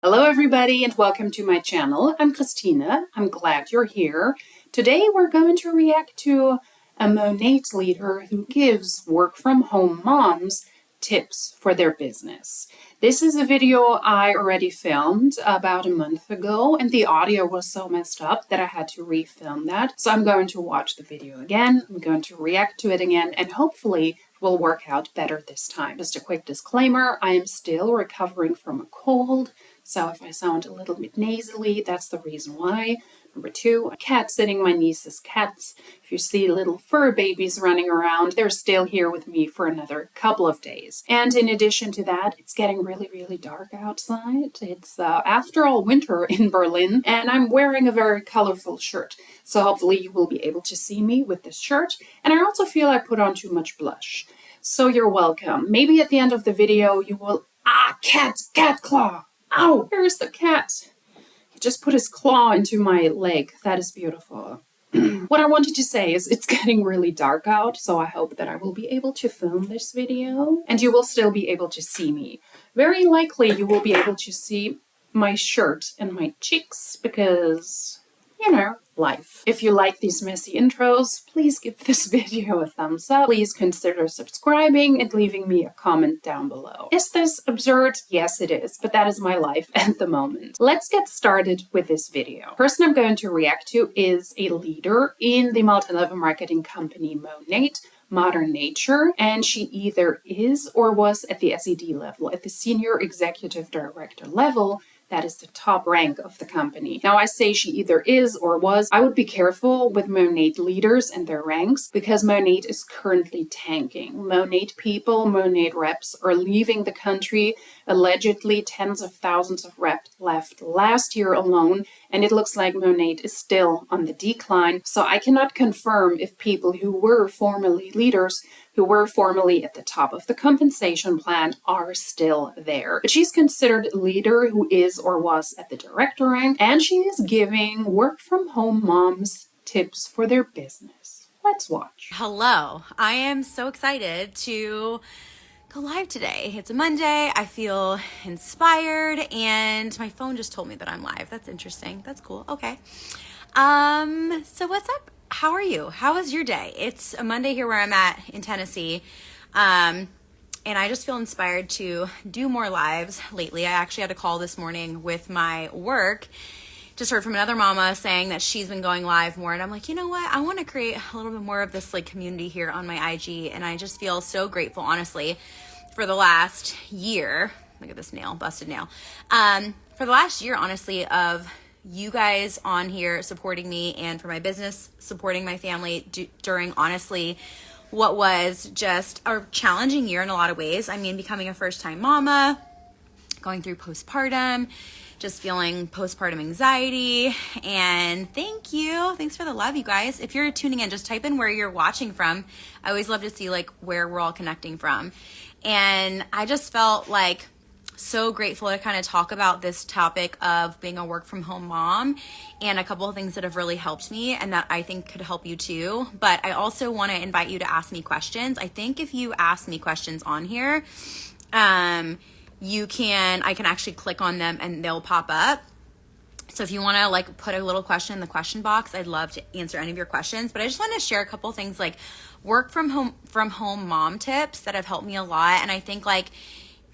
Hello everybody and welcome to my channel. I'm Christina. I'm glad you're here. Today we're going to react to a Monat leader who gives work-from-home moms tips for their business. This is a video I already filmed about a month ago and the audio was so messed up that I had to refilm that. So I'm going to watch the video again, I'm going to react to it again, and hopefully it will work out better this time. Just a quick disclaimer, I am still recovering from a cold, so if I sound a little bit nasally, that's the reason why. Number two, a cat sitting, my niece's cats. If you see little fur babies running around, they're still here with me for another couple of days. And in addition to that, it's getting really, really dark outside. It's after all winter in Berlin, and I'm wearing a very colorful shirt. So hopefully you will be able to see me with this shirt. And I also feel I put on too much blush. So you're welcome. Maybe at the end of the video you will, cat claw. Ow, here's the cat. He just put his claw into my leg. That is beautiful. What I wanted to say is it's getting really dark out, so I hope that I will be able to film this video and you will still be able to see me. Very likely you will be able to see my shirt and my cheeks because, you know, life. If you like these messy intros, please give this video a thumbs up. Please consider subscribing and leaving me a comment down below. Is this absurd? Yes, it is, but that is my life at the moment. Let's get started with this video. The person I'm going to react to is a leader in the multi-level marketing company Monat, Modern Nature, and she either is or was at the SED level, at the Senior Executive Director level. That is the top rank of the company. Now, I say she either is or was. I would be careful with Monat leaders and their ranks because Monat is currently tanking. Monat people, Monat reps are leaving the country. Allegedly, tens of thousands of reps left last year alone, and it looks like Monat is still on the decline. So I cannot confirm if people who were formerly leaders, who were formerly at the top of the compensation plan, are still there. But she's considered a leader who is or was at the director rank, and she is giving work-from-home moms tips for their business. Let's watch. Hello, I am so excited to go live today. It's a Monday, I feel inspired, and my phone just told me that I'm live. That's interesting, that's cool, okay. So what's up? How are you? How was your day? It's a Monday here where I'm at in Tennessee, and I just feel inspired to do more lives lately. I actually had a call this morning with my work. Just heard from another mama saying that she's been going live more, and I'm like, you know what? I want to create a little bit more of this like community here on my IG, and I just feel so grateful, honestly, for the last year. Look at this nail, busted nail. For the last year, honestly, of you guys on here supporting me, and for my business supporting my family during, honestly, what was just a challenging year in a lot of ways. I mean, becoming a first-time mama, going through postpartum, just feeling postpartum anxiety, and thanks for the love, you guys. If you're tuning in, just type in where you're watching from. I always love to see like where we're all connecting from, and I just felt like so grateful to kind of talk about this topic of being a work from home mom and a couple of things that have really helped me and that I think could help you too. But I also want to invite you to ask me questions. I think if you ask me questions on here, I can actually click on them and they'll pop up. So if you want to like put a little question in the question box, I'd love to answer any of your questions. But I just want to share a couple of things like work from home mom tips that have helped me a lot. And I think like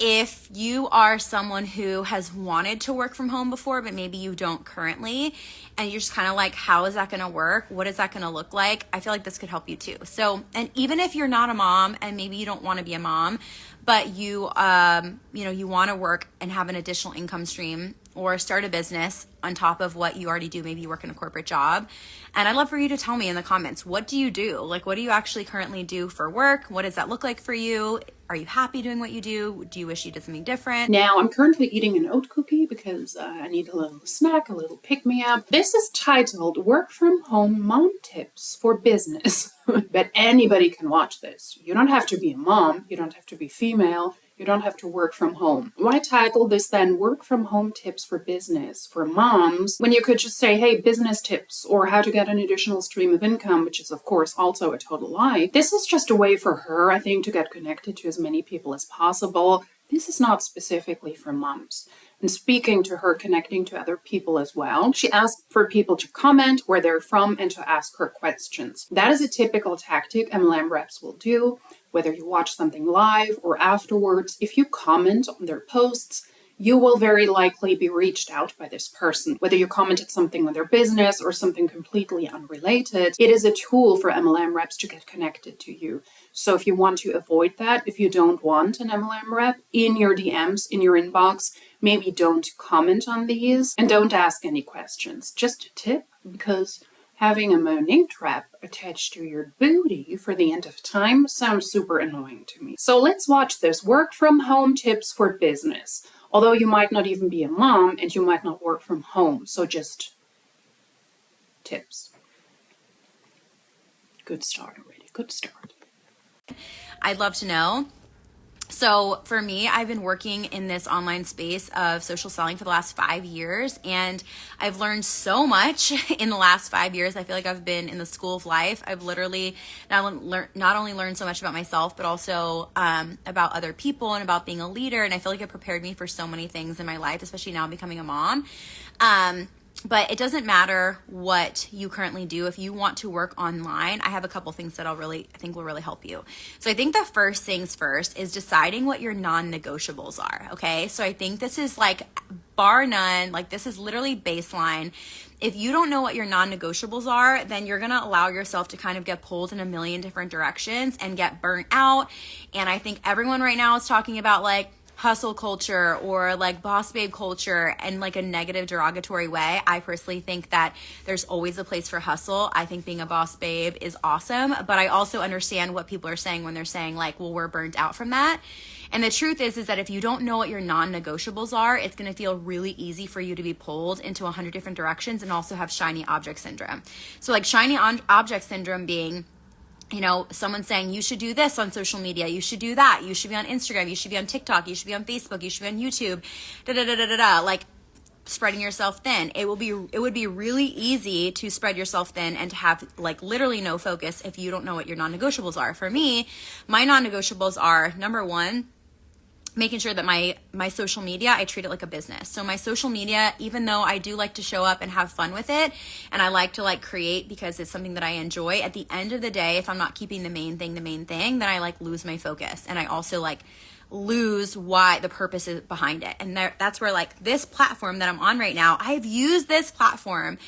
if you are someone who has wanted to work from home before, but maybe you don't currently, and you're just kind of like, how is that going to work? What is that going to look like? I feel like this could help you too. So, and even if you're not a mom and maybe you don't want to be a mom, but you want to work and have an additional income stream or start a business on top of what you already do. Maybe you work in a corporate job. And I'd love for you to tell me in the comments, what do you do? Like, what do you actually currently do for work? What does that look like for you? Are you happy doing what you do? Do you wish you did something different? Now, I'm currently eating an oat cookie because I need a little snack, a little pick-me-up. This is titled Work From Home Mom Tips for Business. But anybody can watch this. You don't have to be a mom. You don't have to be female. You don't have to work from home. Why title this then Work From Home Tips for Business for Moms when you could just say, hey, business tips or how to get an additional stream of income, which is of course also a total lie. This is just a way for her, I think, to get connected to as many people as possible. This is not specifically for moms. and speaking to her, connecting to other people as well. She asked for people to comment where they're from and to ask her questions. That is a typical tactic MLM reps will do, whether you watch something live or afterwards. If you comment on their posts, you will very likely be reached out by this person. Whether you commented something on their business or something completely unrelated, it is a tool for MLM reps to get connected to you. So if you want to avoid that, if you don't want an MLM rep in your DMs, in your inbox, maybe don't comment on these and don't ask any questions. Just a tip, because having a Monat rep attached to your booty for the end of time sounds super annoying to me. So let's watch this. Work from home tips for business. Although you might not even be a mom and you might not work from home. So just tips. Good start already. Good start. I'd love to know. So for me, I've been working in this online space of social selling for the last 5 years, and I've learned so much in the last 5 years. I feel like I've been in the school of life. I've literally not only learned so much about myself, but also about other people and about being a leader. And I feel like it prepared me for so many things in my life, especially now becoming a mom. But it doesn't matter what you currently do. If you want to work online, I have a couple things that I think will really help you. So I think the first things first is deciding what your non-negotiables are. Okay. So I think this is like bar none, like this is literally baseline. If you don't know what your non-negotiables are, then you're going to allow yourself to kind of get pulled in a million different directions and get burnt out. And I think everyone right now is talking about like hustle culture or like boss babe culture in like a negative, derogatory way. I personally think that there's always a place for hustle. I think being a boss babe is awesome, but I also understand what people are saying when they're saying like, well, we're burnt out from that. And the truth is that if you don't know what your non-negotiables are, it's going to feel really easy for you to be pulled into 100 different directions and also have shiny object syndrome. So like shiny object syndrome being, you know, someone saying you should do this on social media, you should do that, you should be on Instagram, you should be on TikTok, you should be on Facebook, you should be on YouTube, like spreading yourself thin. It would be really easy to spread yourself thin and to have like literally no focus if you don't know what your non-negotiables are. For me, my non-negotiables are, number one, making sure that my social media, I treat it like a business. So my social media, even though I do like to show up and have fun with it, and I like to like create because it's something that I enjoy, at the end of the day, if I'm not keeping the main thing, then I like lose my focus. And I also like lose why the purpose is behind it. And that's where like this platform that I'm on right now, I've used this platform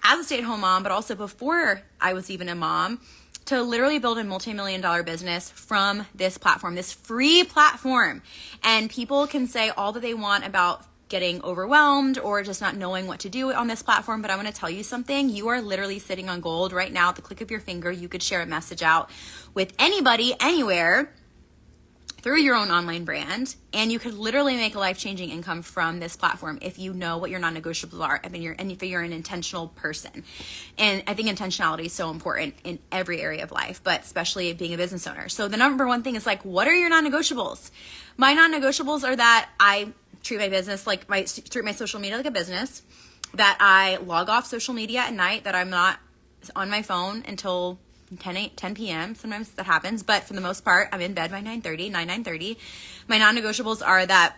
as a stay-at-home mom, but also before I was even a mom, to literally build a multi-million-dollar business from this platform, this free platform. And people can say all that they want about getting overwhelmed or just not knowing what to do on this platform. But I want to tell you something. You are literally sitting on gold right now. At the click of your finger, you could share a message out with anybody, anywhere, through your own online brand, and you could literally make a life-changing income from this platform if you know what your non-negotiables are and if you're an intentional person. And I think intentionality is so important in every area of life, but especially being a business owner. So the number one thing is like, what are your non-negotiables? My non-negotiables are that I treat my business treat my social media like a business, that I log off social media at night, that I'm not on my phone until 10 p.m. Sometimes that happens, but for the most part, I'm in bed by 9:30. My non-negotiables are that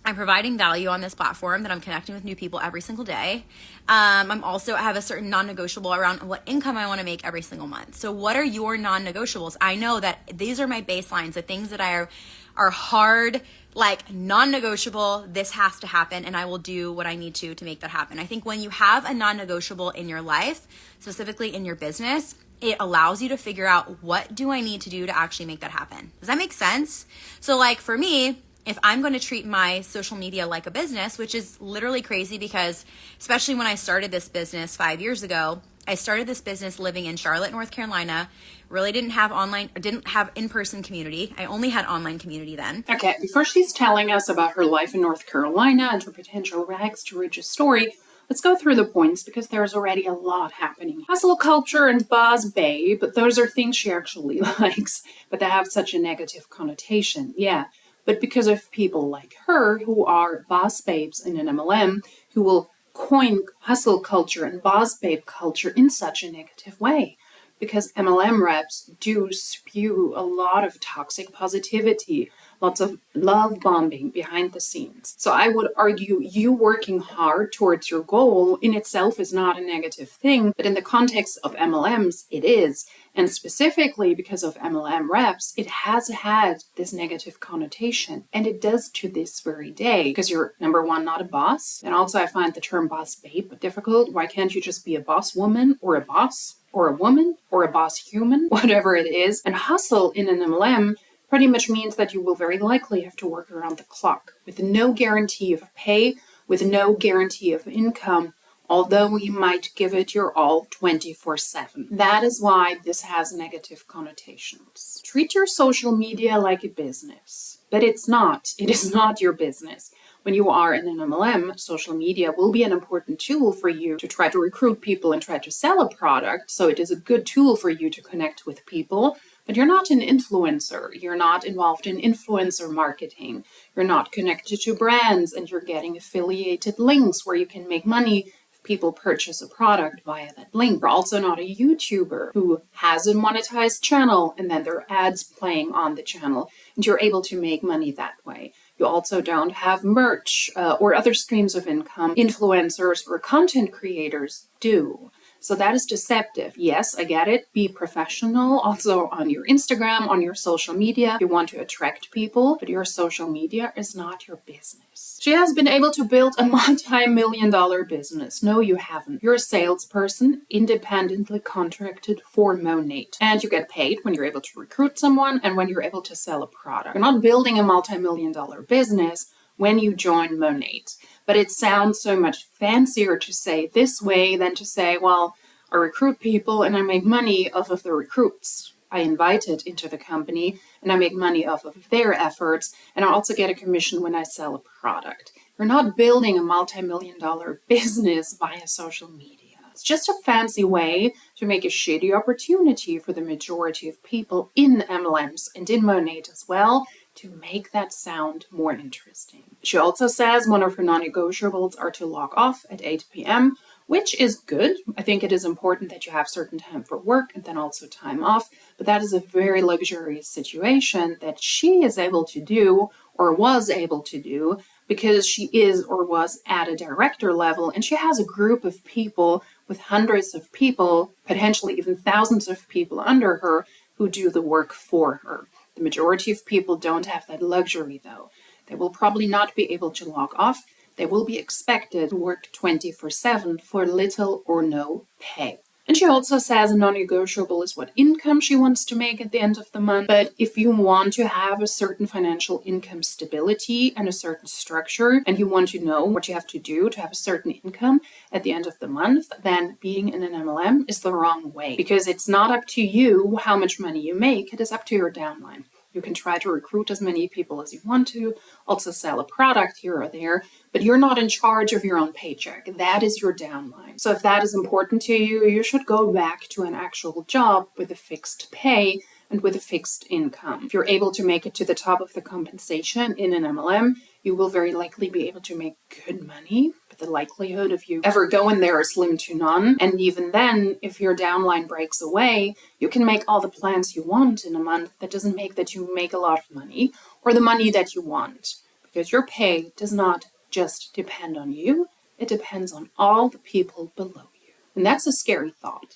I'm providing value on this platform, that I'm connecting with new people every single day. I have a certain non-negotiable around what income I want to make every single month. So what are your non-negotiables? I know that these are my baselines, the things that are hard, like non-negotiable. This has to happen, and I will do what I need to make that happen. I think when you have a non-negotiable in your life, specifically in your business, it allows you to figure out, what do I need to do to actually make that happen? Does that make sense? So like for me, if I'm going to treat my social media like a business, which is literally crazy because especially when I started this business 5 years ago, I started this business living in Charlotte, North Carolina, really didn't have in-person community. I only had online community then. Okay, before she's telling us about her life in North Carolina and her potential rags to riches story, let's go through the points because there's already a lot happening. Hustle culture and boss babe, those are things she actually likes, but they have such a negative connotation. Yeah, but because of people like her who are boss babes in an MLM, who will coin hustle culture and boss babe culture in such a negative way. because MLM reps do spew a lot of toxic positivity, lots of love bombing behind the scenes. So I would argue you working hard towards your goal in itself is not a negative thing, but in the context of MLMs, it is. And specifically because of MLM reps, it has had this negative connotation. And it does to this very day, because you're, number one, not a boss. And also I find the term boss babe difficult. Why can't you just be a boss woman or a boss? Or a woman, or a boss human, whatever it is. And hustle in an MLM pretty much means that you will very likely have to work around the clock with no guarantee of pay, with no guarantee of income, although you might give it your all 24/7. That is why this has negative connotations. Treat your social media like a business, but it's not. It is not your business. When you are in an MLM, social media will be an important tool for you to try to recruit people and try to sell a product. So it is a good tool for you to connect with people, but you're not an influencer. You're not involved in influencer marketing. You're not connected to brands and you're getting affiliated links where you can make money if people purchase a product via that link. You're also not a YouTuber who has a monetized channel and then there are ads playing on the channel and you're able to make money that way. You also don't have merch or other streams of income. Influencers or content creators do. So that is deceptive. Yes, I get it. Be professional also on your Instagram, on your social media. You want to attract people, but your social media is not your business. She has been able to build a multi-million-dollar business. No, you haven't. You're a salesperson, independently contracted for Monat. And you get paid when you're able to recruit someone and when you're able to sell a product. You're not building a multi-million-dollar business when you join Monat. But it sounds so much fancier to say it this way than to say, well, I recruit people and I make money off of the recruits I invited into the company and I make money off of their efforts and I also get a commission when I sell a product. You're not building a multi-million-dollar business via social media. It's just a fancy way to make a shitty opportunity for the majority of people in MLMs and in Monat as well, to make that sound more interesting. She also says one of her non-negotiables are to log off at 8 p.m., which is good. I think it is important that you have certain time for work and then also time off, but that is a very luxurious situation that she is able to do or was able to do because she is or was at a director level and she has a group of people with hundreds of people, potentially even thousands of people under her who do the work for her. The majority of people don't have that luxury, though. They will probably not be able to log off. They will be expected to work 24/7 for little or no pay. And she also says a non-negotiable is what income she wants to make at the end of the month. But if you want to have a certain financial income stability and a certain structure, and you want to know what you have to do to have a certain income at the end of the month, then being in an MLM is the wrong way. Because it's not up to you how much money you make, it is up to your downline. You can try to recruit as many people as you want to, also sell a product here or there, but you're not in charge of your own paycheck. That is your downline. So if that is important to you, you should go back to an actual job with a fixed pay and with a fixed income. If you're able to make it to the top of the compensation in an MLM, you will very likely be able to make good money, but the likelihood of you ever going there is slim to none. And even then, if your downline breaks away, you can make all the plans you want in a month. That doesn't make that you make a lot of money or the money that you want, because your pay does not just depend on you. It depends on all the people below you. And that's a scary thought.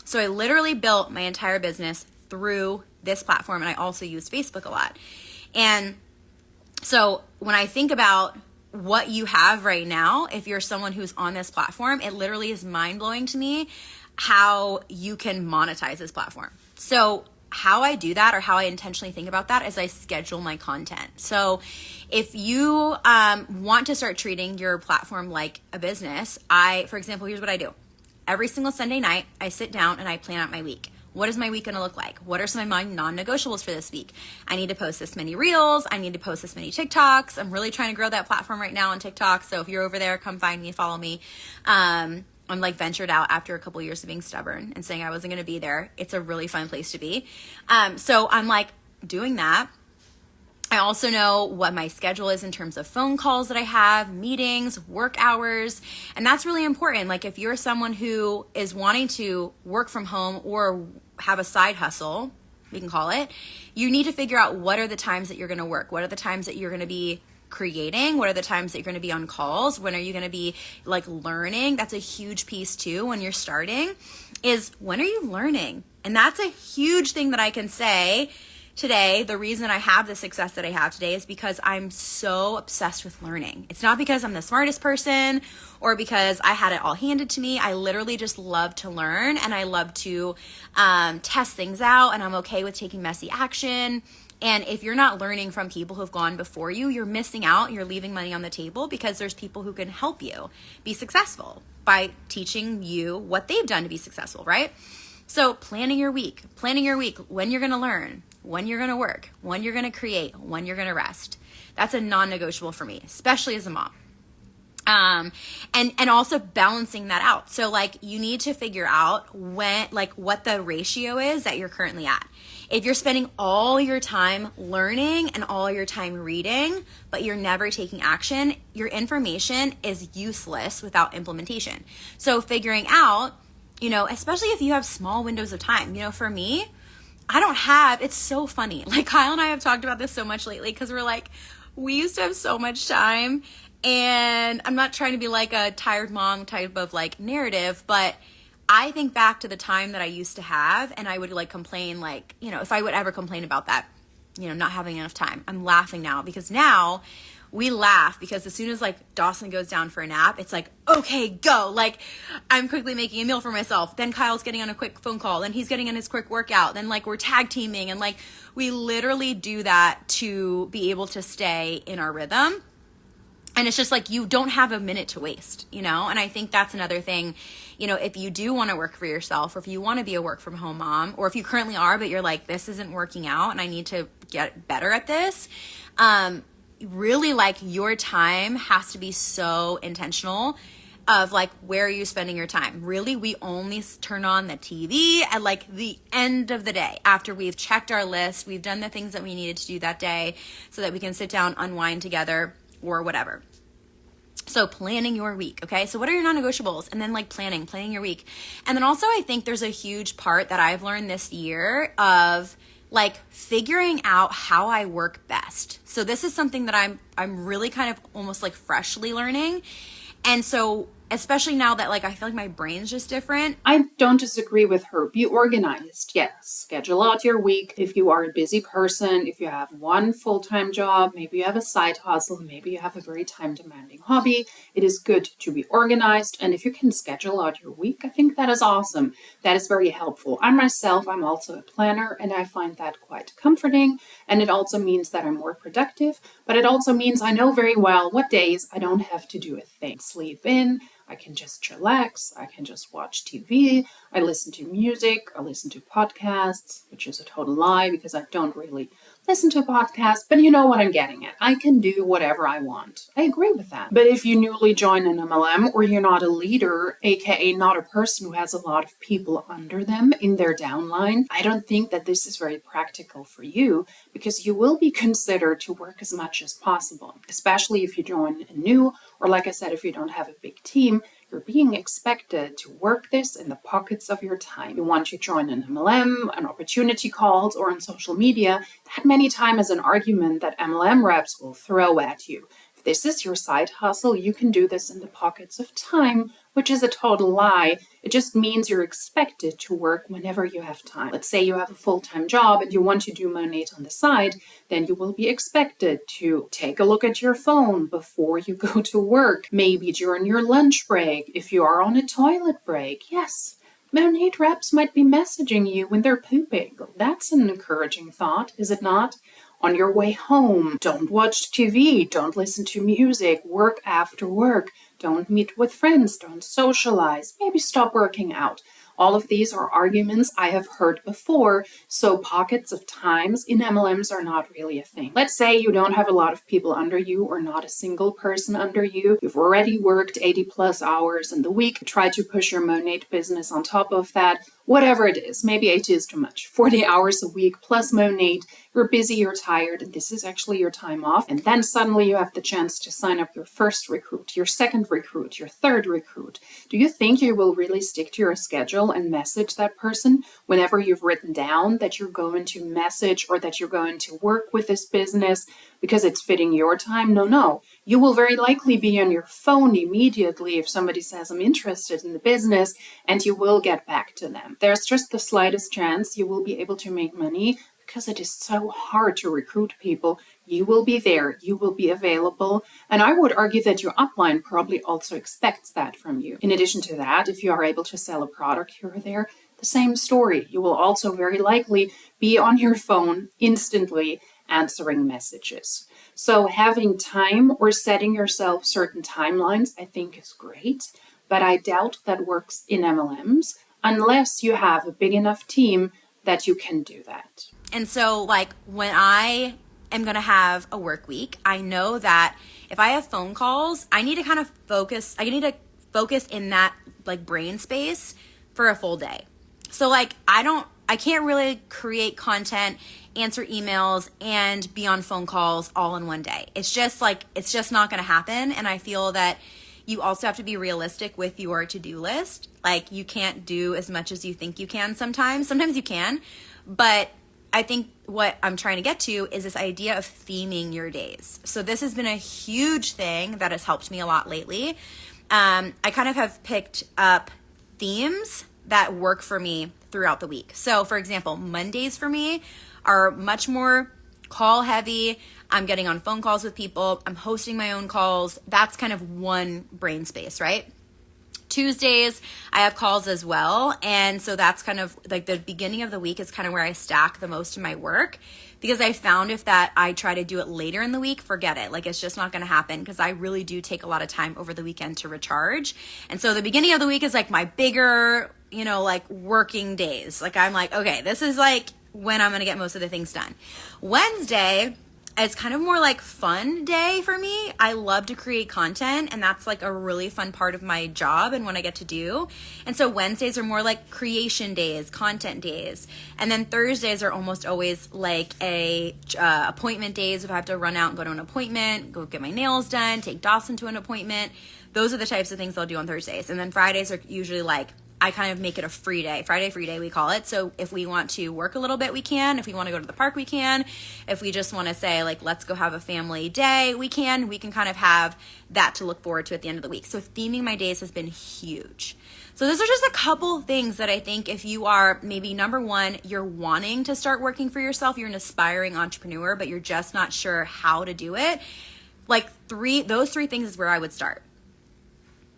So I literally built my entire business through this platform, and I also use Facebook a lot. And so when I think about what you have right now, if you're someone who's on this platform, it literally is mind-blowing to me how you can monetize this platform. So how I do that, or how I intentionally think about that, is I schedule my content. So if you want to start treating your platform like a business, for example, here's what I do. Every single Sunday night, I sit down and I plan out my week. What is my week going to look like? What are some of my non-negotiables for this week? I need to post this many reels. I need to post this many TikToks. I'm really trying to grow that platform right now on TikTok. So if you're over there, come find me and follow me. I'm like ventured out after a couple years of being stubborn and saying I wasn't going to be there. It's a really fun place to be. So I'm like doing that. I also know what my schedule is in terms of phone calls that I have, meetings, work hours, and that's really important. Like if you're someone who is wanting to work from home or have a side hustle, we can call it, you need to figure out what are the times that you're going to work. What are the times that you're going to be creating? What are the times that you're going to be on calls? When are you going to be like learning? That's a huge piece too when you're starting, is when are you learning? And that's a huge thing that I can say today. The reason I have the success that I have today is because I'm so obsessed with learning. It's not because I'm the smartest person or because I had it all handed to me. I literally just love to learn, and I love to test things out, and I'm okay with taking messy action. And if you're not learning from people who've gone before you, you're missing out. You're leaving money on the table, because there's people who can help you be successful by teaching you what they've done to be successful, right? So planning your week, when you're going to learn, when you're going to work, when you're going to create, when you're going to rest. That's a non-negotiable for me, especially as a mom. And also balancing that out. So like you need to figure out what the ratio is that you're currently at. If you're spending all your time learning and all your time reading, but you're never taking action, your information is useless without implementation. So figuring out, especially if you have small windows of time, for me, it's so funny. Like Kyle and I have talked about this so much lately, because we used to have so much time. And I'm not trying to be like a tired mom type of like narrative, but I think back to the time that I used to have, and I would complain, if I would ever complain about that, not having enough time. I'm laughing now, because now we laugh because as soon as Dawson goes down for a nap, it's okay, go. I'm quickly making a meal for myself. Then Kyle's getting on a quick phone call. Then he's getting in his quick workout. Then we're tag teaming, and we literally do that to be able to stay in our rhythm. And it's just you don't have a minute to waste, And I think that's another thing, if you do want to work for yourself, or if you want to be a work from home mom, or if you currently are, but you're this isn't working out and I need to get better at this, really your time has to be so intentional of where are you spending your time? Really, we only turn on the TV at the end of the day, after we've checked our list, we've done the things that we needed to do that day, so that we can sit down, unwind together, or whatever. So planning your week, okay? So what are your non-negotiables? And then planning your week. And then also I think there's a huge part that I've learned this year of figuring out how I work best. So this is something that I'm really kind of almost freshly learning. And so especially now that I feel my brain's just different. I don't disagree with her. Be organized. Yes. Schedule out your week. If you are a busy person, if you have one full-time job, maybe you have a side hustle, maybe you have a very time-demanding hobby, it is good to be organized. And if you can schedule out your week, I think that is awesome. That is very helpful. I'm also a planner, and I find that quite comforting. And it also means that I'm more productive, but it also means I know very well what days I don't have to do a thing. Sleep in. I can just chillax, I can just watch TV, I listen to music, I listen to podcasts, which is a total lie because I don't really listen to podcasts, but you know what I'm getting at. I can do whatever I want. I agree with that. But if you newly join an MLM, or you're not a leader, aka not a person who has a lot of people under them in their downline, I don't think that this is very practical for you, because you will be considered to work as much as possible, especially if you join new, or like I said, if you don't have a big team. You're being expected to work this in the pockets of your time. You want to join an MLM, an opportunity calls, or on social media, that many times is an argument that MLM reps will throw at you. If this is your side hustle, you can do this in the pockets of time, which is a total lie. It just means you're expected to work whenever you have time. Let's say you have a full-time job and you want to do Monat on the side, then you will be expected to take a look at your phone before you go to work, maybe during your lunch break, if you are on a toilet break. Yes, Monat reps might be messaging you when they're pooping. That's an encouraging thought, is it not? On your way home, don't watch TV, don't listen to music, work after work, don't meet with friends, don't socialize, maybe stop working out. All of these are arguments I have heard before, so pockets of times in MLMs are not really a thing. Let's say you don't have a lot of people under you, or not a single person under you. You've already worked 80 plus hours in the week, try to push your Monat business on top of that, whatever it is. Maybe 80 is too much. 40 hours a week plus Monat, you're busy, you're tired, and this is actually your time off. And then suddenly you have the chance to sign up your first recruit, your second recruit, your third recruit. Do you think you will really stick to your schedule and message that person whenever you've written down that you're going to message or that you're going to work with this business because it's fitting your time? No. You will very likely be on your phone immediately if somebody says, I'm interested in the business, and you will get back to them. There's just the slightest chance you will be able to make money because it is so hard to recruit people. You will be there, you will be available, and I would argue that your upline probably also expects that from you. In addition to that, if you are able to sell a product here or there, the same story. You will also very likely be on your phone instantly answering messages. So having time or setting yourself certain timelines, I think is great, but I doubt that works in MLMs unless you have a big enough team that you can do that. And so like when I am going to have a work week, I know that if I have phone calls, I need to kind of focus. I need to focus in that like brain space for a full day. So like I can't really create content, answer emails, and be on phone calls all in one day. It's just not going to happen. And I feel that you also have to be realistic with your to-do list. Like you can't do as much as you think you can sometimes. Sometimes you can, but I think what I'm trying to get to is this idea of theming your days. So this has been a huge thing that has helped me a lot lately. I kind of have picked up themes that work for me throughout the week. So for example, Mondays for me are much more call heavy. I'm getting on phone calls with people. I'm hosting my own calls. That's kind of one brain space, right? Tuesdays, I have calls as well. And so that's kind of like the beginning of the week is kind of where I stack the most of my work, because I found if that I try to do it later in the week, forget it. Like it's just not going to happen, because I really do take a lot of time over the weekend to recharge. And so the beginning of the week is like my bigger, like working days. Like I'm like, okay, this is like when I'm going to get most of the things done. Wednesday, it's kind of more like fun day for me. I love to create content, and that's like a really fun part of my job and what I get to do. And so Wednesdays are more like creation days, content days. And then Thursdays are almost always like appointment days. If I have to run out and go to an appointment, go get my nails done, take Dawson to an appointment. Those are the types of things I'll do on Thursdays. And then Fridays are usually like, I kind of make it a free day. Friday free day, we call it. So if we want to work a little bit, we can. If we want to go to the park, we can. If we just want to say like, let's go have a family day, we can. We can kind of have that to look forward to at the end of the week. So theming my days has been huge. So those are just a couple things that I think if you are maybe number one, you're wanting to start working for yourself, you're an aspiring entrepreneur, but you're just not sure how to do it. Like those three things is where I would start.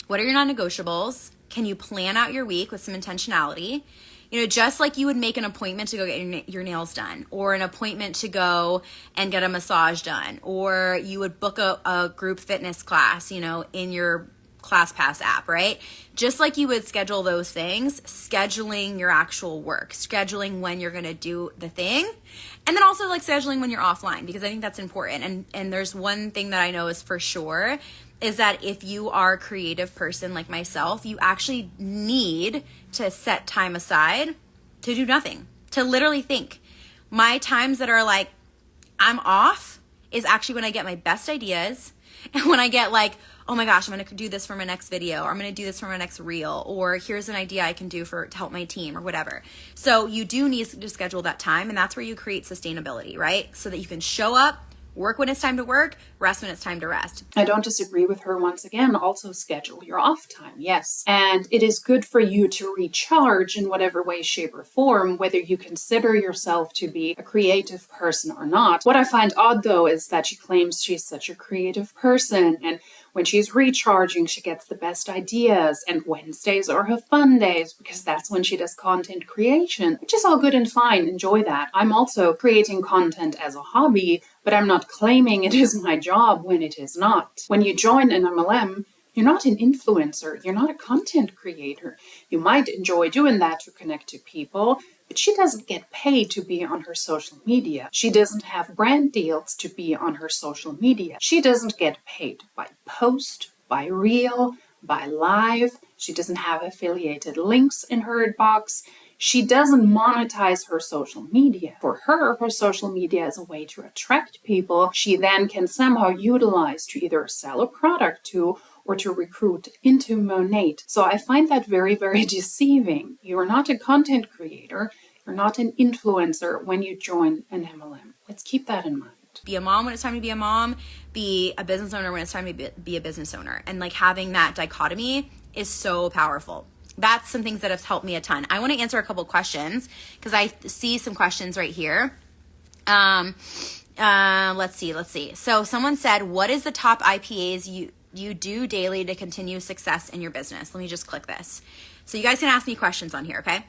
What are your non-negotiables? Can you plan out your week with some intentionality? Just like you would make an appointment to go get your nails done, or an appointment to go and get a massage done, or you would book a group fitness class, in your ClassPass app, right? Just like you would schedule those things, scheduling your actual work, scheduling when you're going to do the thing, and then also like scheduling when you're offline, because I think that's important. And there's one thing that I know is for sure, is that if you are a creative person like myself, you actually need to set time aside to do nothing, to literally think. My times that are like, I'm off is actually when I get my best ideas, and when I get like, oh my gosh, I'm going to do this for my next video, or I'm going to do this for my next reel, or here's an idea I can do to help my team or whatever. So you do need to schedule that time, and that's where you create sustainability, right? So that you can show up, work when it's time to work, rest when it's time to rest. I don't disagree with her once again. Also schedule your off time, yes. And it is good for you to recharge in whatever way, shape, or form, whether you consider yourself to be a creative person or not. What I find odd, though, is that she claims she's such a creative person, and when she's recharging, she gets the best ideas, and Wednesdays are her fun days because that's when she does content creation, which is all good and fine. Enjoy that. I'm also creating content as a hobby, but I'm not claiming it is my job when it is not. When you join an MLM, you're not an influencer. You're not a content creator. You might enjoy doing that to connect to people, but she doesn't get paid to be on her social media. She doesn't have brand deals to be on her social media. She doesn't get paid by post, by reel, by live. She doesn't have affiliated links in her box. She doesn't monetize her social media. For her, her social media is a way to attract people she then can somehow utilize to either sell a product to or to recruit into Monat. So I find that very, very deceiving. You're not a content creator. You're not an influencer when you join an MLM. Let's keep that in mind. Be a mom when it's time to be a mom, be a business owner when it's time to be a business owner. And like having that dichotomy is so powerful. That's some things that have helped me a ton. I want to answer a couple questions because I see some questions right here. Let's see. So someone said, what is the top IPAs you do daily to continue success in your business? Let me just click this. So you guys can ask me questions on here, okay?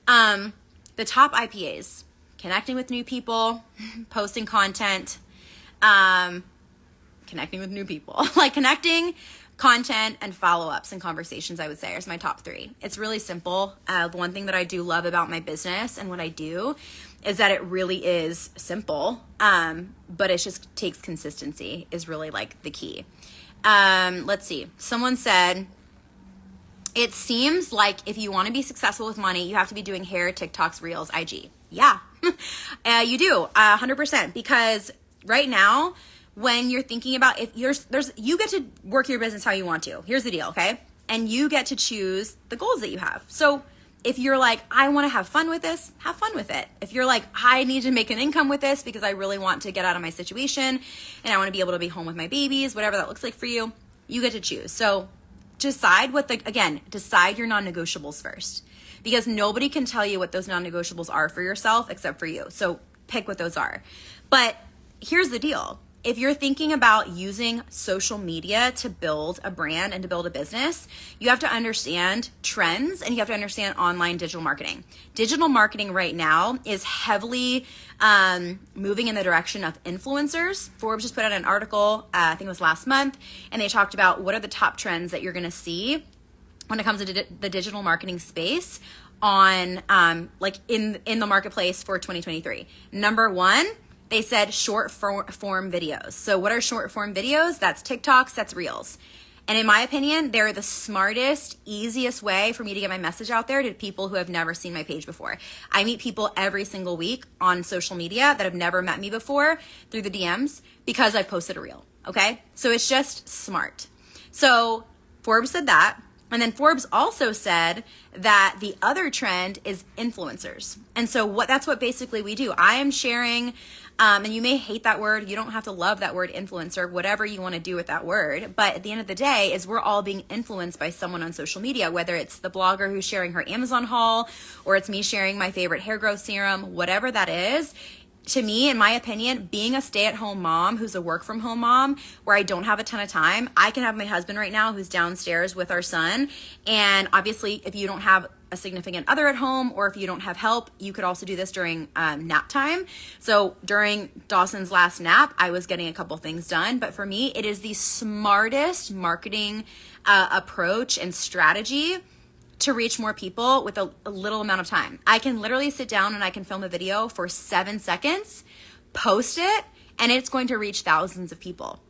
The top IPAs: connecting with new people, posting content, connecting with new people, like connecting, content, and follow-ups and conversations, I would say, is my top 3. It's really simple. The one thing that I do love about my business and what I do is that it really is simple, but it just takes consistency is really like the key. Let's see. Someone said, it seems like if you want to be successful with money, you have to be doing hair, TikToks, Reels, IG. Yeah, you do 100%, because right now, when you're thinking about you get to work your business how you want to. Here's the deal, okay? And you get to choose the goals that you have. So if you're like, I want to have fun with this, have fun with it. If you're like, I need to make an income with this because I really want to get out of my situation and I want to be able to be home with my babies, whatever that looks like for you, you get to choose. So decide decide your non-negotiables first, because nobody can tell you what those non-negotiables are for yourself except for you. So pick what those are. But here's the deal. If you're thinking about using social media to build a brand and to build a business, you have to understand trends and you have to understand online digital marketing. Digital marketing right now is heavily moving in the direction of influencers. Forbes just put out an article, I think it was last month, and they talked about what are the top trends that you're going to see when it comes to the digital marketing space on like in the marketplace for 2023. Number 1, they said short form videos. So what are short form videos? That's TikToks, that's Reels. And in my opinion, they're the smartest, easiest way for me to get my message out there to people who have never seen my page before. I meet people every single week on social media that have never met me before through the DMs because I've posted a Reel, okay? So it's just smart. So Forbes said that. And then Forbes also said that the other trend is influencers. And so that's what basically we do. I am sharing, and you may hate that word. You don't have to love that word influencer, whatever you want to do with that word. But at the end of the day is we're all being influenced by someone on social media, whether it's the blogger who's sharing her Amazon haul, or it's me sharing my favorite hair growth serum, whatever that is. To me, in my opinion, being a stay-at-home mom who's a work-from-home mom where I don't have a ton of time, I can have my husband right now who's downstairs with our son. And obviously, if you don't have a significant other at home or if you don't have help, you could also do this during nap time. So during Dawson's last nap, I was getting a couple things done. But for me, it is the smartest marketing approach and strategy to reach more people with a little amount of time. I can literally sit down and I can film a video for 7 seconds, post it, and it's going to reach thousands of people.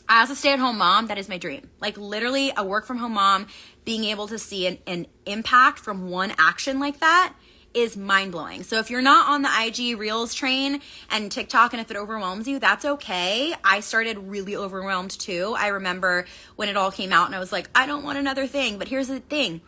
As a stay-at-home mom, that is my dream. Like literally a work-from-home mom, being able to see an impact from one action like that is mind-blowing. So if you're not on the IG Reels train and TikTok, and if it overwhelms you, that's okay. I started really overwhelmed too. I remember when it all came out and I was like, I don't want another thing. But here's the thing.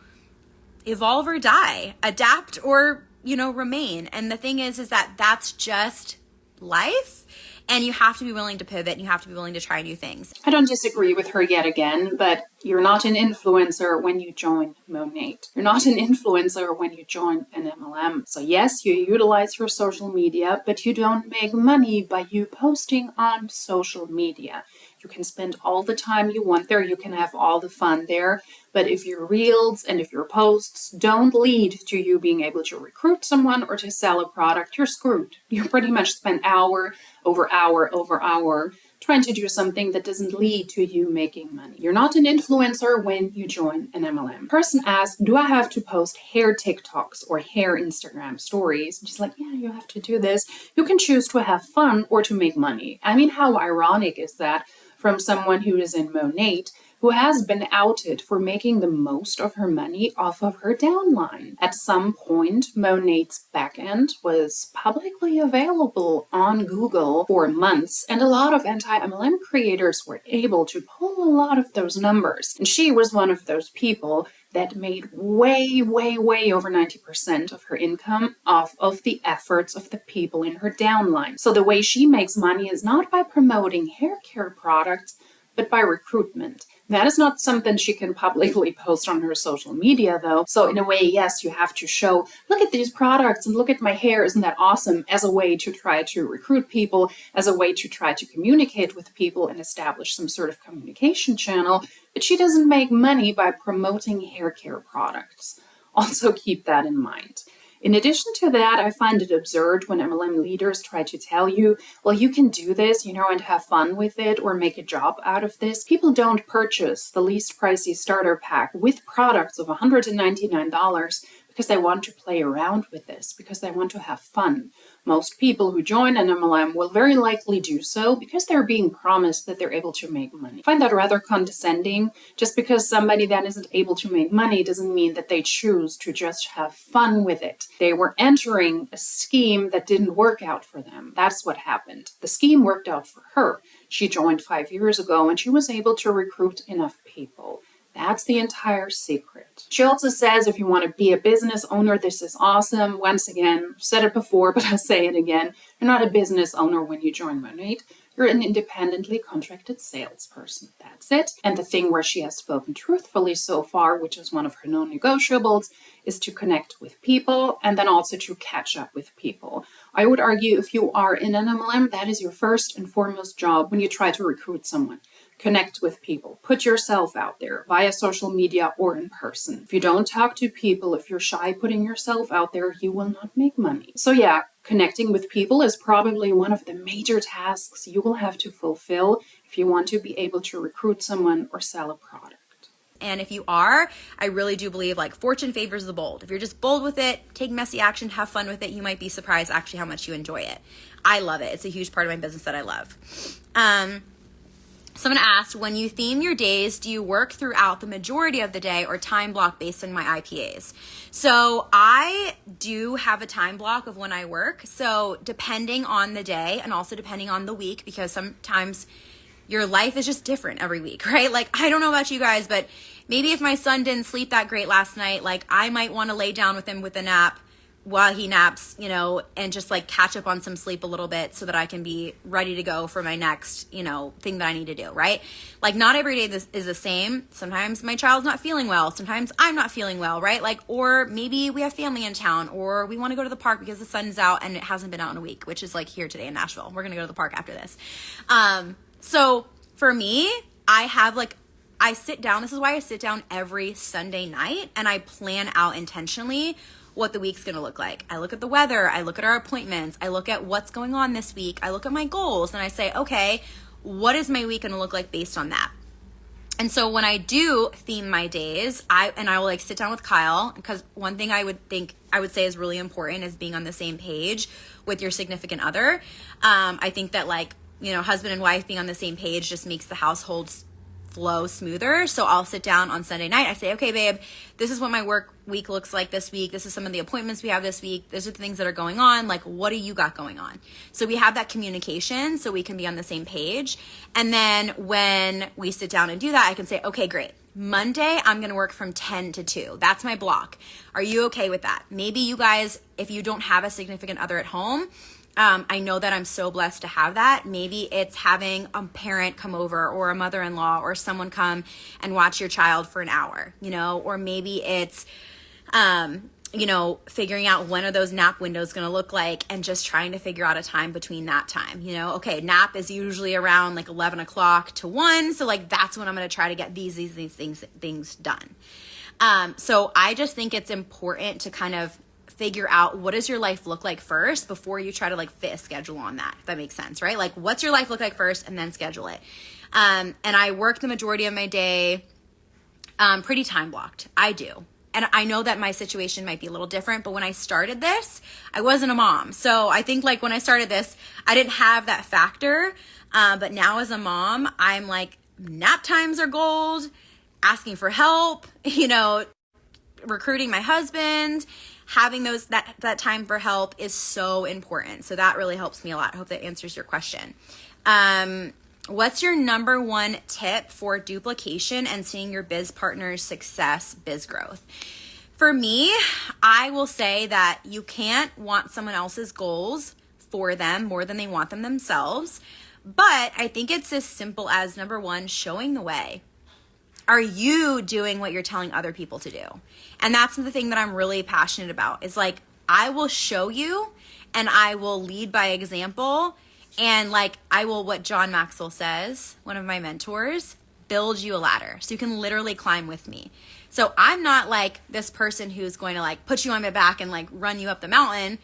Evolve or die, adapt or, remain. And the thing is that that's just life. And you have to be willing to pivot and you have to be willing to try new things. I don't disagree with her yet again, but you're not an influencer when you join Monat. You're not an influencer when you join an MLM. So yes, you utilize your social media, but you don't make money by you posting on social media. You can spend all the time you want there. You can have all the fun there. But if your reels and if your posts don't lead to you being able to recruit someone or to sell a product, you're screwed. You pretty much spend hour over hour over hour trying to do something that doesn't lead to you making money. You're not an influencer when you join an MLM. Person asked, do I have to post hair TikToks or hair Instagram stories? And she's like, yeah, you have to do this. You can choose to have fun or to make money. I mean, how ironic is that from someone who is in Monat, who has been outed for making the most of her money off of her downline. At some point, Monat's backend was publicly available on Google for months, and a lot of anti-MLM creators were able to pull a lot of those numbers. And she was one of those people that made way over 90% of her income off of the efforts of the people in her downline. So the way she makes money is not by promoting hair care products, but by recruitment. That is not something she can publicly post on her social media, though. So in a way, yes, you have to show, look at these products and look at my hair, isn't that awesome, as a way to try to recruit people, as a way to try to communicate with people and establish some sort of communication channel. But she doesn't make money by promoting hair care products. Also keep that in mind. In addition to that, I find it absurd when MLM leaders try to tell you, well, you can do this, and have fun with it or make a job out of this. People don't purchase the least pricey starter pack with products of $199 because they want to play around with this, because they want to have fun. Most people who join an MLM will very likely do so because they're being promised that they're able to make money. I find that rather condescending. Just because somebody that isn't able to make money doesn't mean that they choose to just have fun with it. They were entering a scheme that didn't work out for them. That's what happened. The scheme worked out for her. She joined 5 years ago and she was able to recruit enough people. That's the entire secret. She also says if you want to be a business owner, this is awesome. Once again, I've said it before, but I'll say it again. You're not a business owner when you join Monat. You're an independently contracted salesperson. That's it. And the thing where she has spoken truthfully so far, which is one of her non-negotiables, is to connect with people and then also to catch up with people. I would argue if you are in an MLM, that is your first and foremost job when you try to recruit someone. Connect with people. Put yourself out there via social media or in person. If you don't talk to people, if you're shy putting yourself out there, you will not make money. So yeah, connecting with people is probably one of the major tasks you will have to fulfill if you want to be able to recruit someone or sell a product. And if you are, I really do believe fortune favors the bold. If you're just bold with it, take messy action, have fun with it, you might be surprised actually how much you enjoy it. I love it. It's a huge part of my business that I love. Someone asked, when you theme your days, do you work throughout the majority of the day or time block based on my IPAs? So I do have a time block of when I work. So depending on the day and also depending on the week, because sometimes your life is just different every week, right? I don't know about you guys, but maybe if my son didn't sleep that great last night, I might want to lay down with him with a nap while he naps, and just catch up on some sleep a little bit so that I can be ready to go for my next, thing that I need to do, right? Not every day is the same. Sometimes my child's not feeling well. Sometimes I'm not feeling well, right? Or maybe we have family in town or we want to go to the park because the sun's out and it hasn't been out in a week, which is here today in Nashville. We're going to go to the park after this. So for me, I sit down. This is why I sit down every Sunday night and I plan out intentionally what the week's going to look like. I look at the weather. I look at our appointments. I look at what's going on this week. I look at my goals and I say, okay, what is my week going to look like based on that? And so when I do theme my days, I will sit down with Kyle, because one thing I would say is really important is being on the same page with your significant other. I think that husband and wife being on the same page just makes the household flow smoother. So I'll sit down on Sunday night. I say, okay, babe, this is what my work week looks like this week. This is some of the appointments we have this week. These are the things that are going on. What do you got going on? So we have that communication so we can be on the same page. And then when we sit down and do that, I can say, okay, great. Monday, I'm going to work from 10 to 2. That's my block. Are you okay with that? Maybe you guys, if you don't have a significant other at home, I know that I'm so blessed to have that. Maybe it's having a parent come over or a mother-in-law or someone come and watch your child for an hour, or maybe it's, figuring out when are those nap windows going to look like and just trying to figure out a time between that time, okay, nap is usually around 11 o'clock to 1. So that's when I'm going to try to get these things done. So I just think it's important to kind of figure out what does your life look like first before you try to fit a schedule on that, if that makes sense, right? What's your life look like first and then schedule it. And I work the majority of my day pretty time blocked. I do. And I know that my situation might be a little different, but when I started this, I wasn't a mom. So I think when I started this, I didn't have that factor. But now as a mom, I'm nap times are gold, asking for help, recruiting my husband, having that time for help is so important. So that really helps me a lot. I hope that answers your question. What's your number one tip for duplication and seeing your biz partner's success, biz growth? For me, I will say that you can't want someone else's goals for them more than they want them themselves. But I think it's as simple as, number one, showing the way. Are you doing what you're telling other people to do? And that's the thing that I'm really passionate about, is like, I will show you and I will lead by example. And like, I will, what John Maxwell says, one of my mentors, build you a ladder so you can literally climb with me. So I'm not like this person who's going to like put you on my back and like run you up the mountain.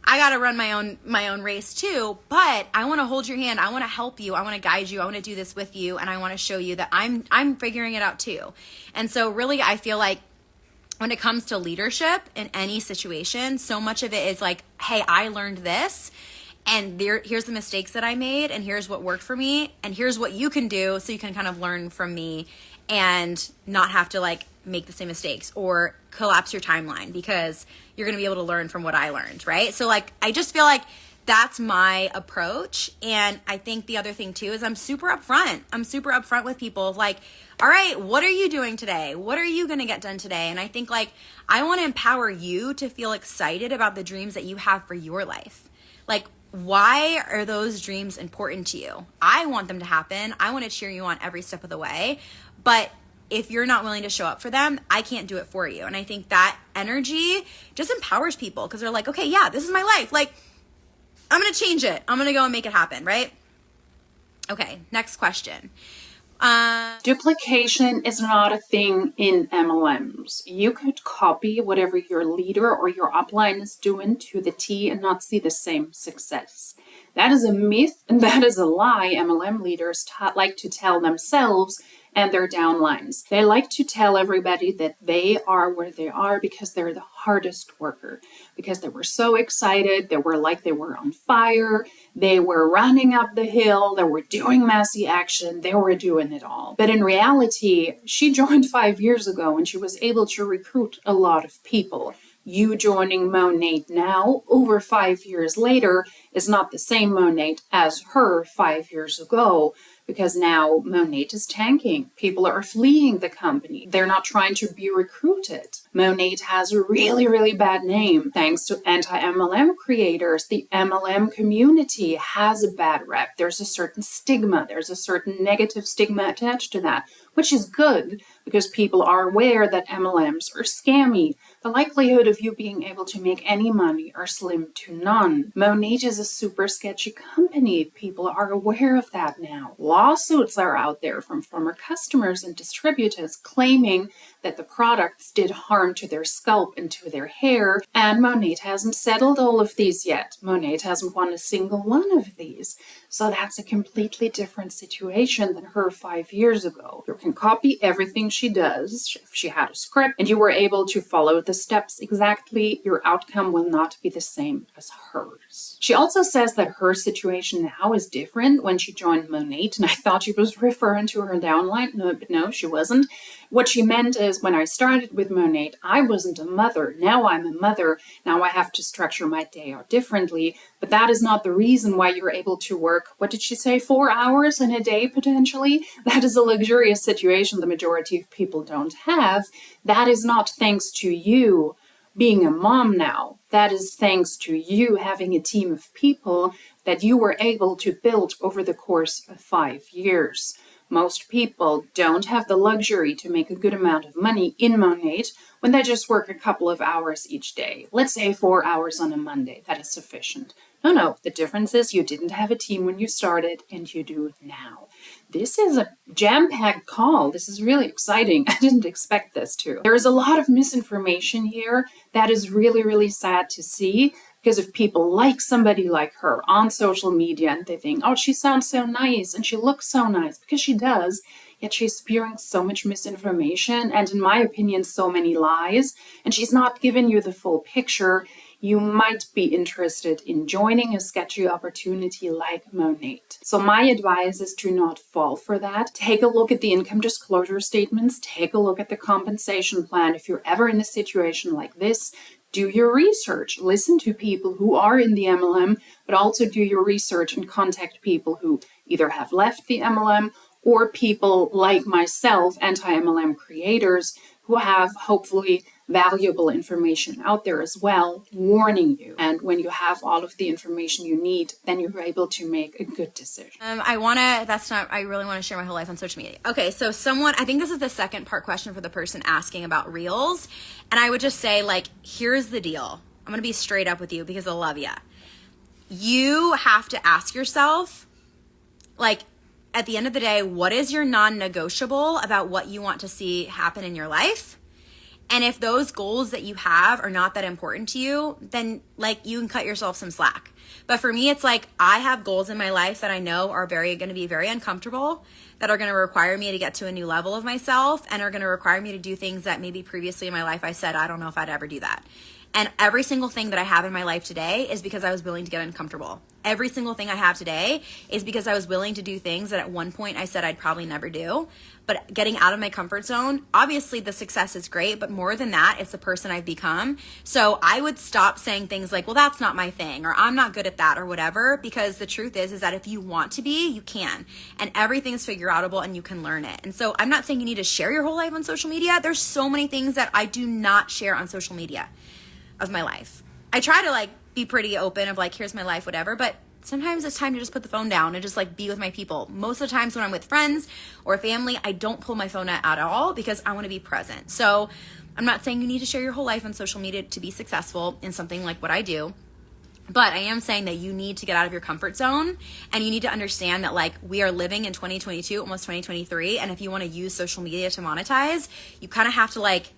I got to run my own race too, but I want to hold your hand. I want to help you. I want to guide you. I want to do this with you. And I want to show you that I'm figuring it out too. And so really, I feel like when it comes to leadership in any situation, so much of it is like, hey, I learned this, and here's the mistakes that I made, and here's what worked for me, and here's what you can do so you can kind of learn from me and not have to like make the same mistakes or collapse your timeline, because you're going to be able to learn from what I learned, right? So like, I just feel like that's my approach. And I think the other thing too is I'm super upfront with people, like, all right, what are you doing today? What are you going to get done today? And I think like, I want to empower you to feel excited about the dreams that you have for your life. Like, why are those dreams important to you? I want them to happen. I want to cheer you on every step of the way. But if you're not willing to show up for them, I can't do it for you. And I think that energy just empowers people, because they're like, okay, yeah, this is my life. Like, I'm going to change it. I'm going to go and make it happen, right? Okay, next question. Duplication is not a thing in MLMs. You could copy whatever your leader or your upline is doing to the T and not see the same success. That is a myth and that is a lie MLM leaders like to tell themselves and their downlines. They like to tell everybody that they are where they are because they're the hardest worker, because they were so excited, they were on fire, they were running up the hill, they were doing messy action, they were doing it all. But in reality, she joined 5 years ago and she was able to recruit a lot of people. You joining Monat now, over 5 years later, is not the same Monat as her 5 years ago, because now Monat is tanking. People are fleeing the company. They're not trying to be recruited. Monat has a really, really bad name. Thanks to anti-MLM creators, the MLM community has a bad rep. There's a certain stigma. There's a certain negative stigma attached to that, which is good because people are aware that MLMs are scammy. The likelihood of you being able to make any money are slim to none. Monat is a super sketchy company. People are aware of that now. Lawsuits are out there from former customers and distributors claiming that the products did harm to their scalp and to their hair, and Monat hasn't settled all of these yet. Monat hasn't won a single one of these. So that's a completely different situation than her 5 years ago. You can copy everything she does. If she had a script and you were able to follow the steps exactly, your outcome will not be the same as hers. She also says that her situation now is different when she joined Monat, and I thought she was referring to her downline. No, she wasn't. What she meant is, when I started with Monat, I wasn't a mother. Now I'm a mother. Now I have to structure my day out differently. But that is not the reason why you're able to work, what did she say, 4 hours in a day potentially? That is a luxurious situation the majority of people don't have. That is not thanks to you being a mom now. That is thanks to you having a team of people that you were able to build over the course of 5 years. Most people don't have the luxury to make a good amount of money in Monat when they just work a couple of hours each day. Let's say 4 hours on a Monday. That is sufficient. No, the difference is you didn't have a team when you started and you do now. This is a jam-packed call. This is really exciting. I didn't expect this too. There is a lot of misinformation here that is really, really sad to see, because if people like somebody like her on social media and they think, oh, she sounds so nice and she looks so nice, because she does, yet she's spewing so much misinformation and, in my opinion, so many lies, and she's not giving you the full picture. you might be interested in joining a sketchy opportunity like Monat. So my advice is to not fall for that. Take a look at the income disclosure statements, take a look at the compensation plan. If you're ever in a situation like this, do your research, listen to people who are in the MLM, but also do your research and contact people who either have left the MLM or people like myself, anti-MLM creators, who have hopefully valuable information out there as well, warning you. And when you have all of the information you need, then you're able to make a good decision. I really want to share my whole life on social media. Okay, so I think this is the second part question for the person asking about Reels. And I would just say, like, here's the deal. I'm going to be straight up with you because I love you. You have to ask yourself, like, at the end of the day, what is your non-negotiable about what you want to see happen in your life? And if those goals that you have are not that important to you, then like you can cut yourself some slack. But for me, it's like I have goals in my life that I know are going to be very uncomfortable, that are going to require me to get to a new level of myself and are going to require me to do things that maybe previously in my life I said, I don't know if I'd ever do that. And every single thing that I have in my life today is because I was willing to get uncomfortable. Every single thing I have today is because I was willing to do things that at one point I said I'd probably never do. But getting out of my comfort zone, obviously the success is great, but more than that, it's the person I've become. So I would stop saying things like, well, that's not my thing, or I'm not good at that, or whatever, because the truth is that if you want to be, you can. And everything's figure outable and you can learn it. And so I'm not saying you need to share your whole life on social media. There's so many things that I do not share on social media of my life. I try to like be pretty open of like, here's my life, whatever, but sometimes it's time to just put the phone down and just like be with my people. Most of the times when I'm with friends or family, I don't pull my phone out at all because I want to be present. So I'm not saying you need to share your whole life on social media to be successful in something like what I do. But I am saying that you need to get out of your comfort zone and you need to understand that like we are living in 2022, almost 2023. And if you want to use social media to monetize, you kind of have to like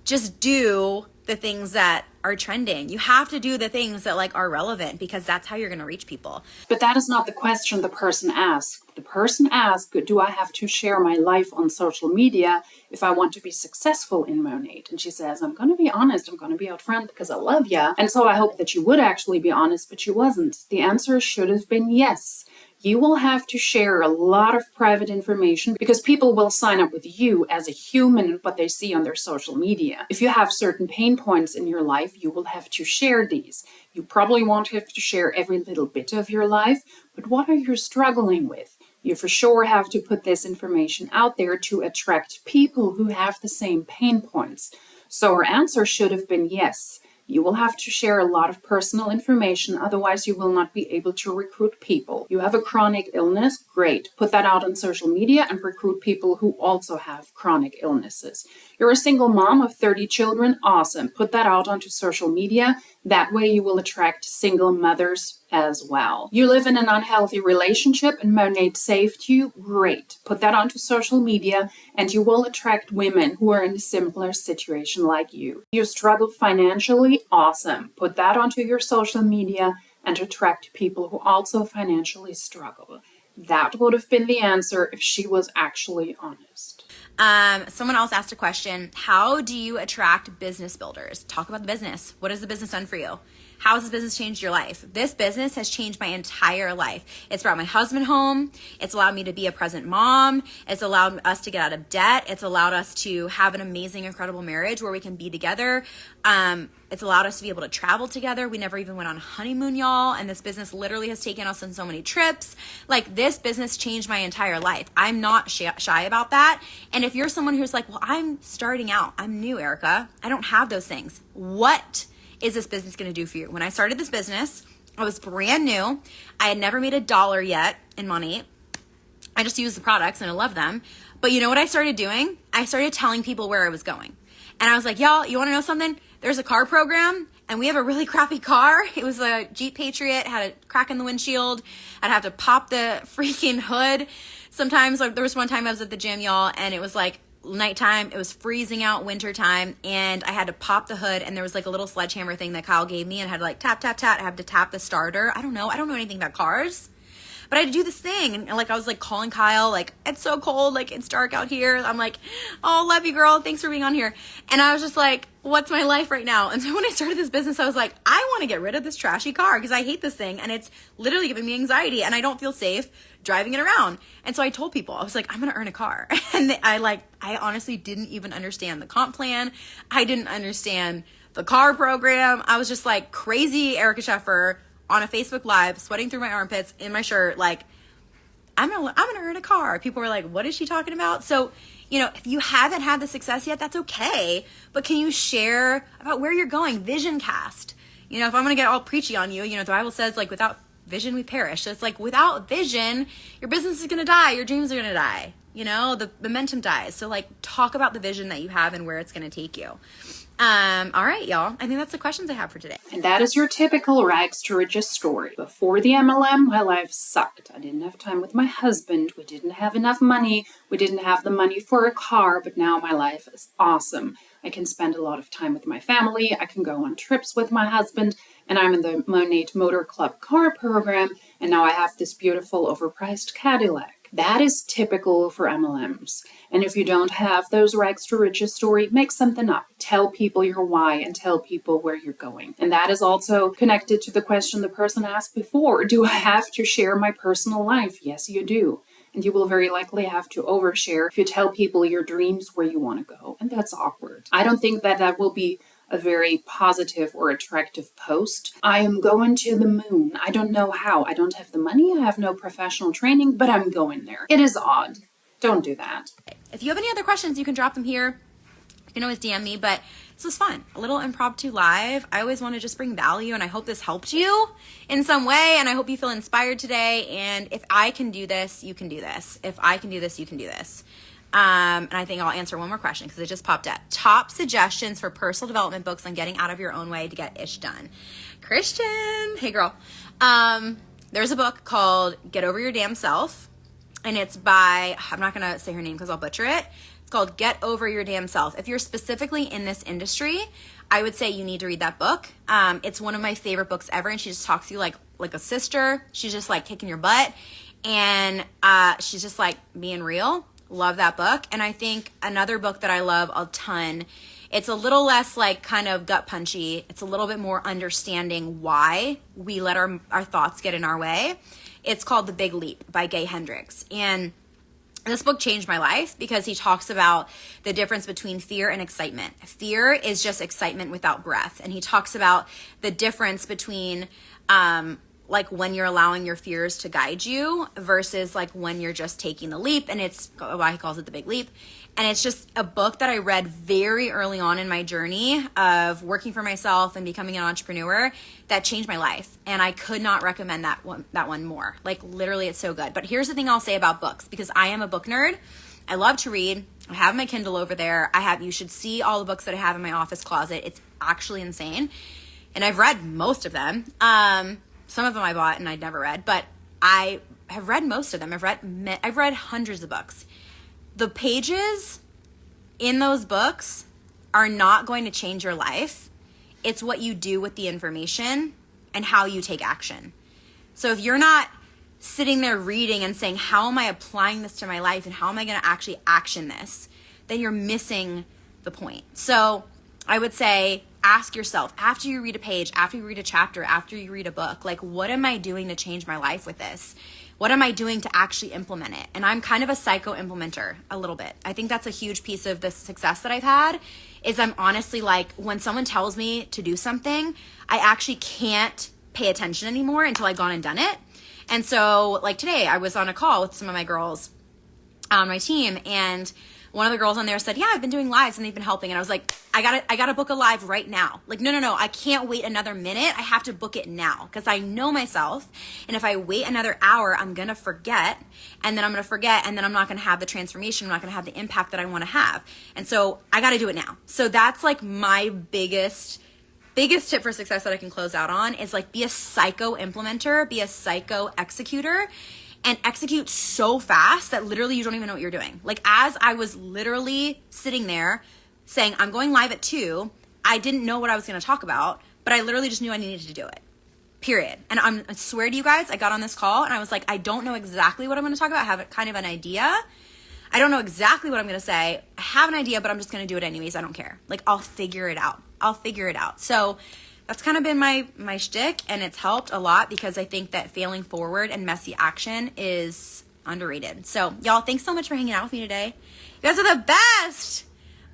just do the things that are trending. You have to do the things that like are relevant because that's how you're going to reach people. But that is not the question the person asked. The person asked, do I have to share my life on social media if I want to be successful in Monat? And she says, I'm going to be honest. I'm going to be upfront because I love you. And so I hope that you would actually be honest, but you wasn't. The answer should have been yes. You will have to share a lot of private information because people will sign up with you as a human and what they see on their social media. If you have certain pain points in your life, you will have to share these. You probably won't have to share every little bit of your life, but what are you struggling with? You for sure have to put this information out there to attract people who have the same pain points. So her answer should have been yes. You will have to share a lot of personal information, otherwise you will not be able to recruit people. You have a chronic illness? Great. Put that out on social media and recruit people who also have chronic illnesses. You're a single mom of 30 children? Awesome. Put that out onto social media. That way you will attract single mothers as well. You live in an unhealthy relationship and Monat saved you? Great. Put that onto social media and you will attract women who are in a similar situation like you. You struggle financially? Awesome. Put that onto your social media and attract people who also financially struggle. That would have been the answer if she was actually honest. Someone else asked a question. How do you attract business builders? Talk about the business. What has the business done for you? How has this business changed your life? This business has changed my entire life. It's brought my husband home. It's allowed me to be a present mom. It's allowed us to get out of debt. It's allowed us to have an amazing, incredible marriage where we can be together. It's allowed us to be able to travel together. We never even went on a honeymoon, y'all. And this business literally has taken us on so many trips. Like, this business changed my entire life. I'm not shy about that. And if you're someone who's like, well, I'm starting out. I'm new, Erica. I don't have those things. What is this business going to do for you? When I started this business, I was brand new. I had never made $1 yet in money. I just used the products and I love them. But you know what I started doing? I started telling people where I was going. And I was like, y'all, you want to know something? There's a car program and we have a really crappy car. It was a Jeep Patriot, had a crack in the windshield. I'd have to pop the freaking hood. Sometimes, like, there was one time I was at the gym, y'all, and it was like nighttime. It was freezing out, winter time, and I had to pop the hood, and there was like a little sledgehammer thing that Kyle gave me, and I had to like tap, tap, tap. I had to tap the starter. I don't know anything about cars. But I had to do this thing. And like, I was like calling Kyle, like, it's so cold. Like, it's dark out here. I'm like, oh, love you, girl. Thanks for being on here. And I was just like, what's my life right now? And so when I started this business, I was like, I want to get rid of this trashy car because I hate this thing. And it's literally giving me anxiety and I don't feel safe driving it around. And so I told people, I was like, I'm going to earn a car. And I honestly didn't even understand the comp plan. I didn't understand the car program. I was just like crazy Erica Sheffer on a Facebook Live, sweating through my armpits in my shirt. Like, I'm gonna earn a car. People were like, what is she talking about? So, you know, if you haven't had the success yet, that's okay. But can you share about where you're going? Vision cast. You know, if I'm going to get all preachy on you, you know, the Bible says like without vision, we perish. So it's like without vision, your business is going to die. Your dreams are going to die. You know, the momentum dies. So like talk about the vision that you have and where it's going to take you. All right, y'all. I think that's the questions I have for today. And that is your typical rags to riches story. Before the MLM, my life sucked. I didn't have time with my husband. We didn't have enough money. We didn't have the money for a car, but now my life is awesome. I can spend a lot of time with my family. I can go on trips with my husband. And I'm in the Monat Motor Club car program. And now I have this beautiful overpriced Cadillac. That is typical for MLMs. And if you don't have those rags to riches story, make something up. Tell people your why and tell people where you're going. And that is also connected to the question the person asked before. Do I have to share my personal life? Yes, you do. And you will very likely have to overshare if you tell people your dreams, where you want to go. And that's awkward. I don't think that will be a very positive or attractive post. I am going to the moon. I don't know how. I don't have the money. I have no professional training, but I'm going there. It is odd. Don't do that. If you have any other questions, you can drop them here. You can always DM me, but this was fun. A little impromptu live. I always want to just bring value, and I hope this helped you in some way, and I hope you feel inspired today. And if I can do this, you can do this. If I can do this, you can do this. And I think I'll answer one more question because it just popped up. Top suggestions for personal development books on getting out of your own way to get ish done. Christian, hey girl. There's a book called Get Over Your Damn Self, and it's by, I'm not going to say her name because I'll butcher it. It's called Get Over Your Damn Self. If you're specifically in this industry, I would say you need to read that book. It's one of my favorite books ever, and she just talks to you like a sister. She's just like kicking your butt, and she's just like being real. Love that book. And I think another book that I love a ton, it's a little less like kind of gut punchy. It's a little bit more understanding why we let our thoughts get in our way. It's called The Big Leap by Gay Hendricks. And this book changed my life because he talks about the difference between fear and excitement. Fear is just excitement without breath. And he talks about the difference between like when you're allowing your fears to guide you versus like when you're just taking the leap. And it's why he calls it The Big Leap. And it's just a book that I read very early on in my journey of working for myself and becoming an entrepreneur that changed my life. And I could not recommend that one more. Like literally, it's so good. But here's the thing I'll say about books, because I am a book nerd. I love to read. I have my Kindle over there. You should see all the books that I have in my office closet. It's actually insane. And I've read most of them. Some of them I bought and I'd never read, but I have read most of them. I've read hundreds of books. The pages in those books are not going to change your life. It's what you do with the information and how you take action. So if you're not sitting there reading and saying, how am I applying this to my life and how am I going to actually action this, then you're missing the point. So I would say, ask yourself, after you read a page, after you read a chapter, after you read a book, like, what am I doing to change my life with this? What am I doing to actually implement it? And I'm kind of a psycho implementer a little bit. I think that's a huge piece of the success that I've had is I'm honestly like, when someone tells me to do something, I actually can't pay attention anymore until I've gone and done it. And so like today I was on a call with some of my girls on my team, and one of the girls on there said, yeah, I've been doing lives and they've been helping. And I was like, I gotta book a live right now. Like, no, I can't wait another minute. I have to book it now because I know myself. And if I wait another hour, I'm going to forget, and then I'm going to forget, and then I'm not going to have the transformation. I'm not going to have the impact that I want to have. And so I got to do it now. So that's like my biggest tip for success that I can close out on is like, be a psycho implementer, be a psycho executor, and execute so fast that literally you don't even know what you're doing. Like, as I was literally sitting there saying, I'm going live at 2, I didn't know what I was going to talk about, but I literally just knew I needed to do it. period. And I swear to you guys, I got on this call and I was like, I don't know exactly what I'm going to talk about. I have kind of an idea. I don't know exactly what I'm going to say. I have an idea, but I'm just going to do it anyways. I don't care. Like, I'll figure it out. So that's kind of been my shtick, and it's helped a lot because I think that failing forward and messy action is underrated. So y'all, thanks so much for hanging out with me today. You guys are the best.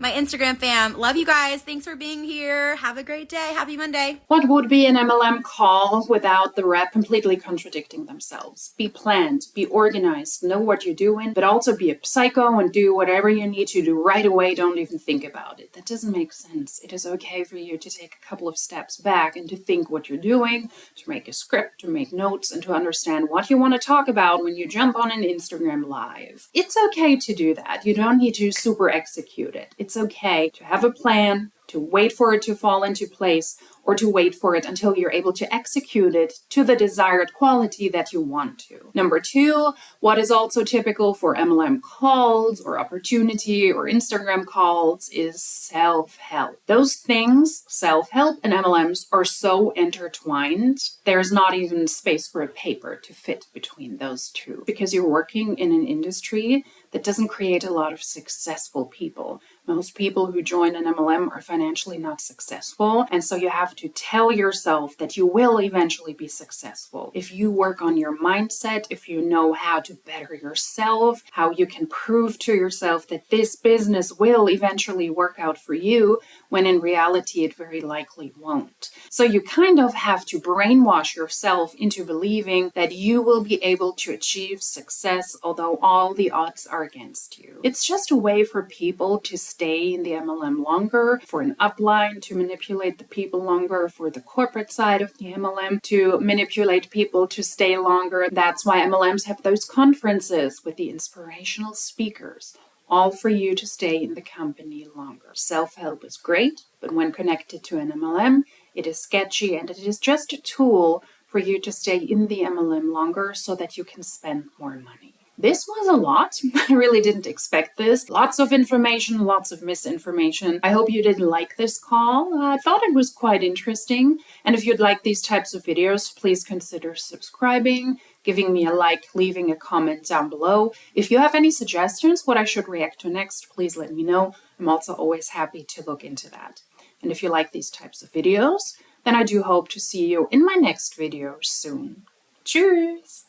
My Instagram fam, love you guys. Thanks for being here. Have a great day. Happy Monday. What would be an MLM call without the rep completely contradicting themselves? Be planned, be organized, know what you're doing, but also be a psycho and do whatever you need to do right away. Don't even think about it. That doesn't make sense. It is okay for you to take a couple of steps back and to think what you're doing, to make a script, to make notes, and to understand what you want to talk about when you jump on an Instagram live. It's okay to do that. You don't need to super execute it. It's okay to have a plan, to wait for it to fall into place, or to wait for it until you're able to execute it to the desired quality that you want to. Number two, what is also typical for MLM calls or opportunity or Instagram calls is self-help. Those things, self-help and MLMs, are so intertwined, there's not even space for a paper to fit between those two because you're working in an industry that doesn't create a lot of successful people. Most people who join an MLM are financially not successful, and so you have to tell yourself that you will eventually be successful. If you work on your mindset, if you know how to better yourself, how you can prove to yourself that this business will eventually work out for you, when in reality it very likely won't. So you kind of have to brainwash yourself into believing that you will be able to achieve success, although all the odds are against you. It's just a way for people to stay in the MLM longer, for an upline to manipulate the people longer, for the corporate side of the MLM to manipulate people to stay longer. That's why MLMs have those conferences with the inspirational speakers, all for you to stay in the company longer. Self-help is great, but when connected to an MLM, it is sketchy and it is just a tool for you to stay in the MLM longer so that you can spend more money. This was a lot. I really didn't expect this. Lots of information, lots of misinformation. I hope you didn't like this call. I thought it was quite interesting. And if you'd like these types of videos, please consider subscribing, giving me a like, leaving a comment down below. If you have any suggestions what I should react to next, please let me know. I'm also always happy to look into that. And if you like these types of videos, then I do hope to see you in my next video soon. Cheers!